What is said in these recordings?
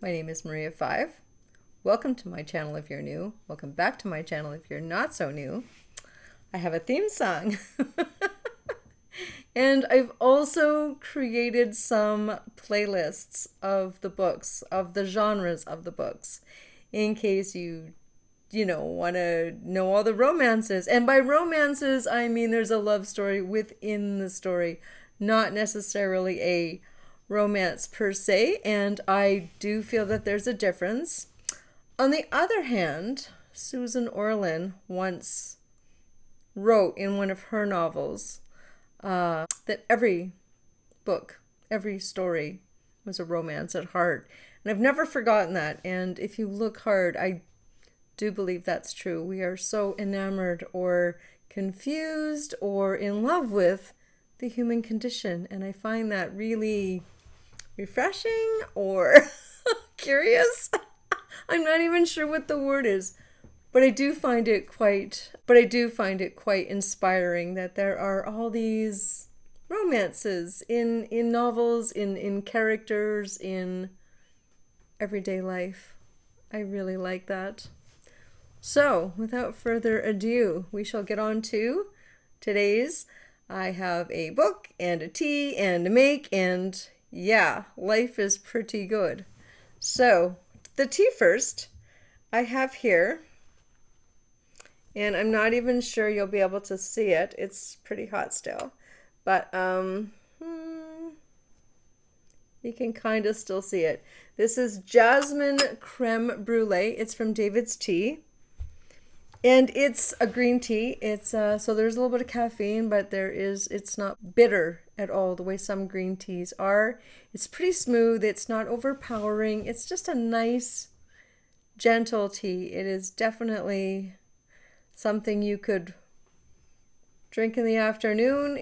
My name is Maria5. Welcome to my channel if you're new. Welcome back to my channel if you're not so new. I have a theme song. And I've also created some playlists of the books, of the genres of the books, in case you want to know all the romances. And by romances, I mean there's a love story within the story, not necessarily a romance per se, and I do feel that there's a difference. On the other hand, Susan Orlean once wrote in one of her novels that every book, every story was a romance at heart. And I've never forgotten that. And if you look hard, I do believe that's true. We are so enamored or confused or in love with the human condition. And I find that really refreshing or curious. I'm not even sure what the word is, but I do find it quite inspiring that there are all these romances in novels, in characters, in everyday life. I really like that. So, without further ado, we shall get on to today's. I have a book and a tea and a make, and yeah, life is pretty good. So, the tea first, I have here, and I'm not even sure you'll be able to see it. It's pretty hot still, but you can kind of still see it. This is Jasmine Creme Brulee. It's from David's Tea. And it's a green tea. It's so there's a little bit of caffeine, but it's not bitter at all the way some green teas are. It's pretty smooth. It's not overpowering. It's just a nice, gentle tea. It is definitely something you could drink in the afternoon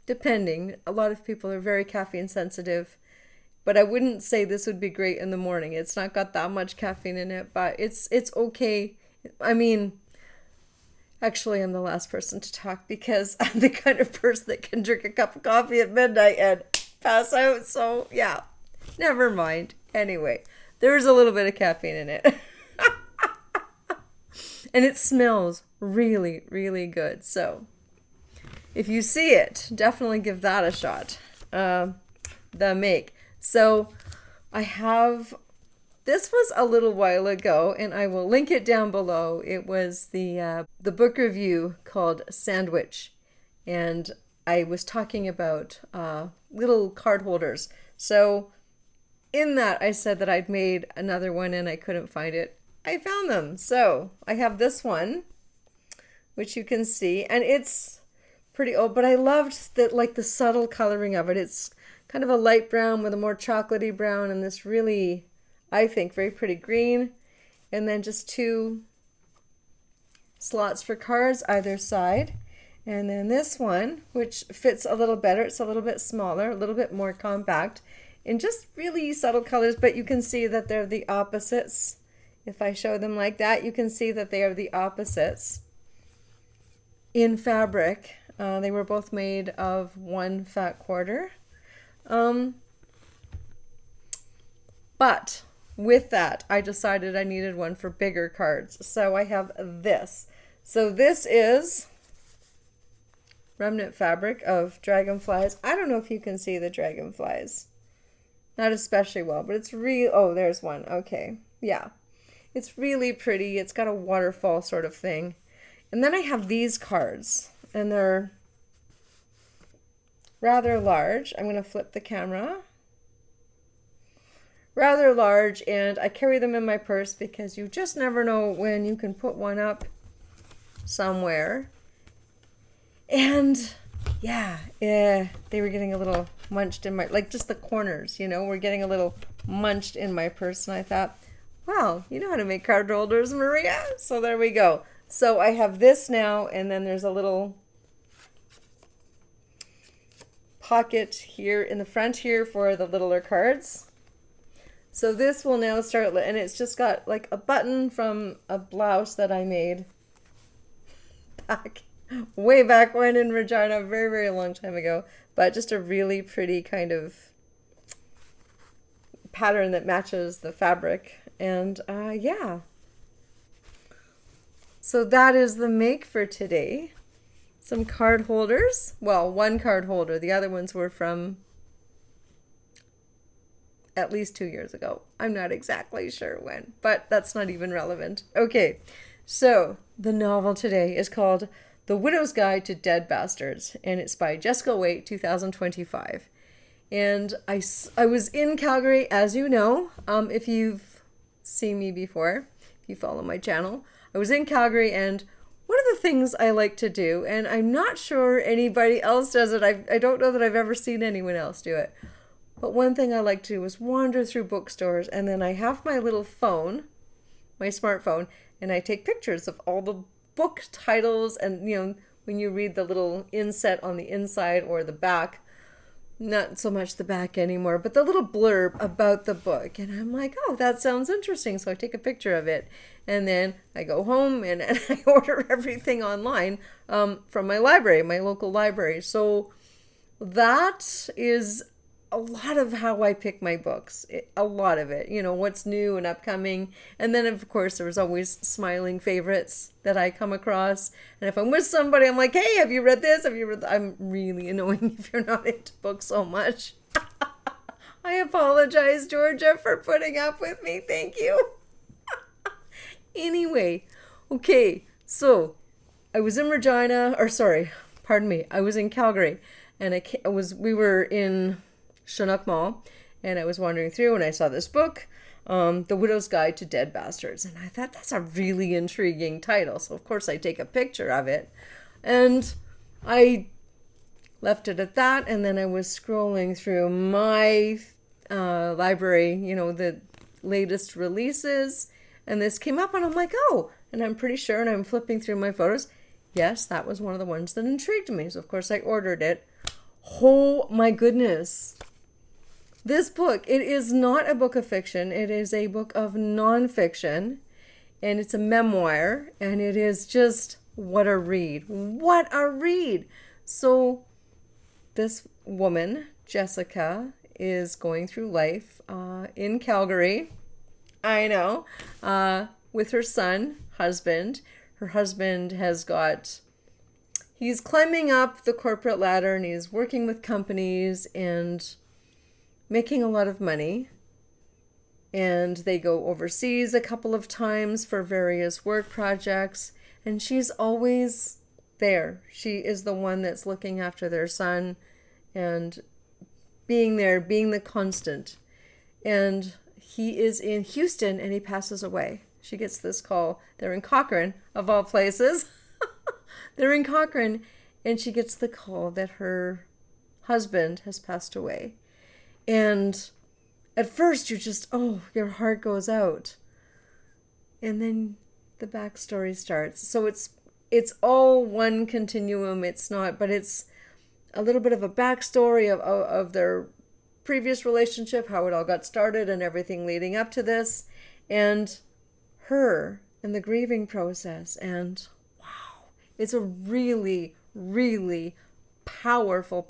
depending. A lot of people are very caffeine sensitive, but I wouldn't say this would be great in the morning. It's not got that much caffeine in it, but it's okay. Actually, I'm the last person to talk because I'm the kind of person that can drink a cup of coffee at midnight and pass out. So, yeah, never mind. Anyway, there's a little bit of caffeine in it. And it smells really, really good. So, if you see it, definitely give that a shot. The make. So, this was a little while ago, and I will link it down below. It was the book review called Sandwich, and I was talking about little card holders. So in that, I said that I'd made another one, and I couldn't find it. I found them. So I have this one, which you can see, and it's pretty old, but I loved that, like the subtle coloring of it. It's kind of a light brown with a more chocolatey brown, and this really, I think, very pretty green, and then just 2 slots for cards either side. And then this one, which fits a little better, it's a little bit smaller, a little bit more compact, and just really subtle colors, but you can see that they're the opposites. If I show them like that, you can see that they are the opposites in fabric. They were both made of 1 fat quarter. But with that, I decided I needed one for bigger cards. So I have this. So this is remnant fabric of dragonflies. I don't know if you can see the dragonflies. Not especially well, but it's oh, there's one. Okay. Yeah. It's really pretty. It's got a waterfall sort of thing. And then I have these cards, and they're rather large. I'm going to flip the camera. Rather large, and I carry them in my purse because you just never know when you can put one up somewhere. And yeah, they were getting a little munched in my, like just the corners, were getting a little munched in my purse, and I thought, wow, you know how to make card holders, Maria. So there we go. So I have this now, and then there's a little pocket here in the front here for the littler cards. So this will now start, and it's just got like a button from a blouse that I made way back when in Regina, very, very long time ago. But just a really pretty kind of pattern that matches the fabric. And yeah, so that is the make for today. Some card holders. Well, one card holder. The other ones were from at least 2 years ago. I'm not exactly sure when, but that's not even relevant. Okay, so the novel today is called The Widow's Guide to Dead Bastards, and it's by Jessica Waite, 2025. And I was in Calgary, as you know, if you've seen me before, if you follow my channel. I was in Calgary, and one of the things I like to do, and I'm not sure anybody else does it, I don't know that I've ever seen anyone else do it, but one thing I like to do is wander through bookstores, and then I have my little phone, my smartphone, and I take pictures of all the book titles, and when you read the little inset on the inside or the back, not so much the back anymore, but the little blurb about the book. And I'm like, oh, that sounds interesting. So I take a picture of it. And then I go home and I order everything online from my library, my local library. So that is a lot of how I pick my books. A lot of it, what's new and upcoming. And then, of course, there's always smiling favorites that I come across. And if I'm with somebody, I'm like, hey, have you read this? Have you read that? I'm really annoying if you're not into books so much. I apologize, Georgia, for putting up with me. Thank you. Anyway, okay, so I was in Regina, I was in Calgary, and we were in Chinook Mall, and I was wandering through, and I saw this book, The Widow's Guide to Dead Bastards, and I thought that's a really intriguing title, so of course I take a picture of it, and I left it at that, and then I was scrolling through my library, the latest releases, and this came up, and I'm like, oh, and I'm pretty sure, and I'm flipping through my photos, yes, that was one of the ones that intrigued me, so of course I ordered it. Oh my goodness. This book, it is not a book of fiction. It is a book of nonfiction, and it's a memoir, and it is just what a read. What a read. So this woman, Jessica, is going through life in Calgary, I know, with her husband. Her husband he's climbing up the corporate ladder, and he's working with companies and making a lot of money, and they go overseas a couple of times for various work projects, and she's always there. She is the one that's looking after their son and being there, being the constant. And he is in Houston, and he passes away. She gets this call. They're in Cochrane, of all places. They're in Cochrane, and she gets the call that her husband has passed away. And at first you're just, your heart goes out. And then the backstory starts. So it's all one continuum. It's not, but it's a little bit of a backstory of their previous relationship, how it all got started and everything leading up to this, and her and the grieving process. And wow, it's a really, really powerful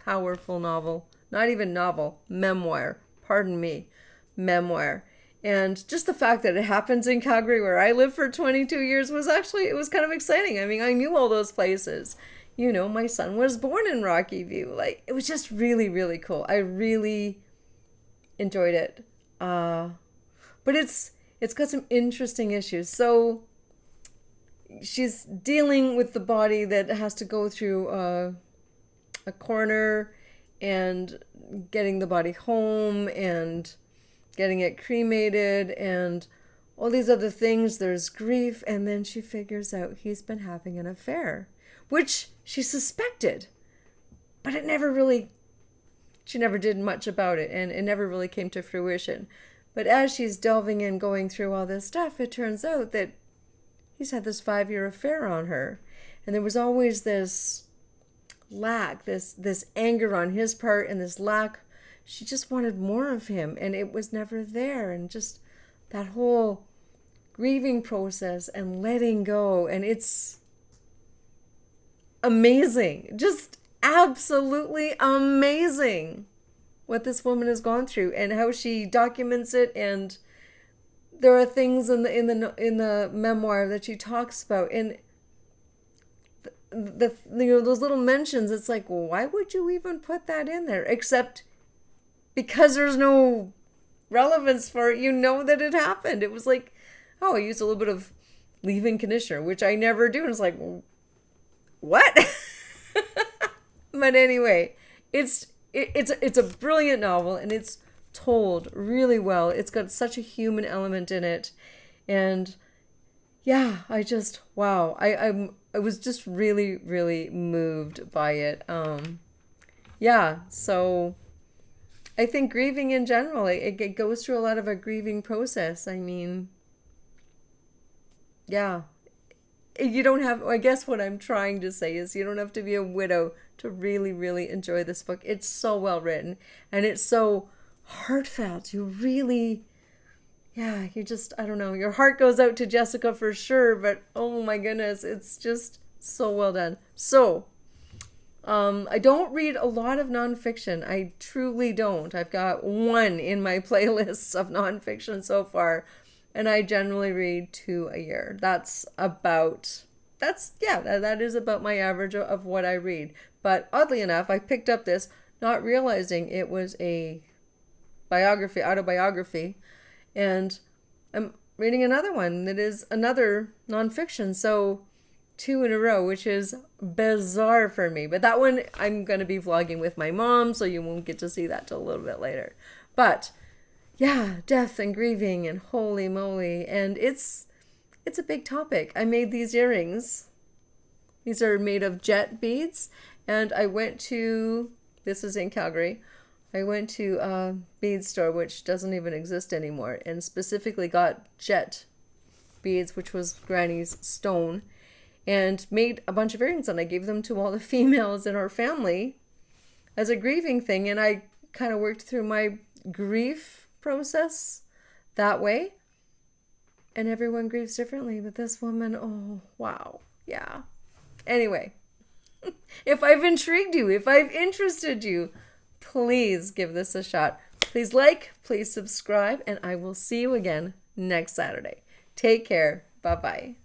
novel. Not even novel, memoir. Pardon me, memoir. And just the fact that it happens in Calgary, where I lived for 22 years, it was kind of exciting. I mean, I knew all those places. My son was born in Rocky View. It was just really, really cool. I really enjoyed it. But it's got some interesting issues. So she's dealing with the body that has to go through a coroner, and getting the body home, and getting it cremated, and all these other things. There's grief, and then she figures out he's been having an affair, which she suspected, but she never did much about it, and it never really came to fruition. But as she's delving in, going through all this stuff, it turns out that he's had this 5-year affair on her, and there was always this lack, this anger on his part, and this lack. She just wanted more of him, and it was never there. And just that whole grieving process and letting go, and it's amazing, just absolutely amazing. what this woman has gone through and how she documents it. And there are things in the memoir that she talks about, and those little mentions. It's like, well, why would you even put that in there? Except because there's no relevance for it. You know that it happened. It was like, oh, I used a little bit of leave-in conditioner, which I never do. And it's like, what? But anyway, it's a brilliant novel, and it's told really well. It's got such a human element in it, and yeah, wow. I was just really, really moved by it. Yeah, so I think grieving in general, it goes through a lot of a grieving process. I mean, yeah, you don't have, I guess what I'm trying to say is you don't have to be a widow to really, really enjoy this book. It's so well written, and it's so heartfelt. You really, yeah, you just, I don't know, your heart goes out to Jessica for sure, but oh my goodness, it's just so well done. So, I don't read a lot of nonfiction. I truly don't. I've got one in my playlists of nonfiction so far, and I generally read 2 a year. That is about my average of what I read. But oddly enough, I picked up this not realizing it was a autobiography, and I'm reading another one that is another nonfiction. So 2 in a row, which is bizarre for me. But that one I'm going to be vlogging with my mom, so you won't get to see that till a little bit later. But yeah, death and grieving and holy moly. And it's a big topic. I made these earrings. These are made of jet beads. And this is in Calgary. I went to a bead store, which doesn't even exist anymore, and specifically got jet beads, which was Granny's stone, and made a bunch of earrings, and I gave them to all the females in our family as a grieving thing. And I kind of worked through my grief process that way. And everyone grieves differently, but this woman, oh, wow. Yeah. Anyway, if I've intrigued you, if I've interested you, please give this a shot. Please like, please subscribe, and I will see you again next Saturday. Take care. Bye-bye.